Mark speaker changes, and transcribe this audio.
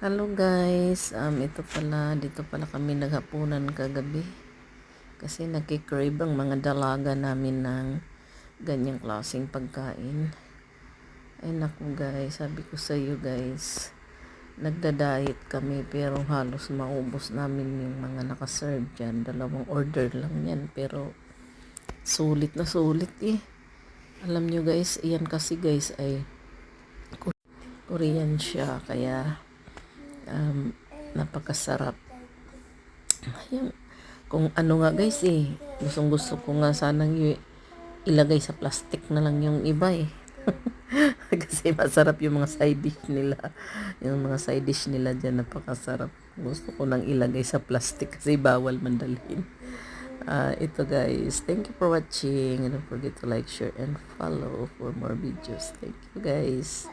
Speaker 1: Hello guys, dito pala kami naghapunan kagabi kasi nakikrave ang mga dalaga namin ng ganyang klaseng pagkain. Ay naku guys, sabi ko sa iyo guys, nagda-diet kami pero halos maubos namin yung mga nakaserve dyan. 2 order lang yan pero sulit na sulit eh. Alam nyo guys, iyan kasi guys ay Korean siya kaya napakasarap. Ayun. Kung ano nga guys gustong gusto ko nga sanang ilagay sa plastic na lang yung iba kasi masarap yung mga side dish nila. Yung mga side dish nila dyan napakasarap. Gusto ko nang ilagay sa plastic kasi bawal mandalhin. Ito guys, thank you for watching. Don't forget to like, share, and follow for more videos. Thank you guys.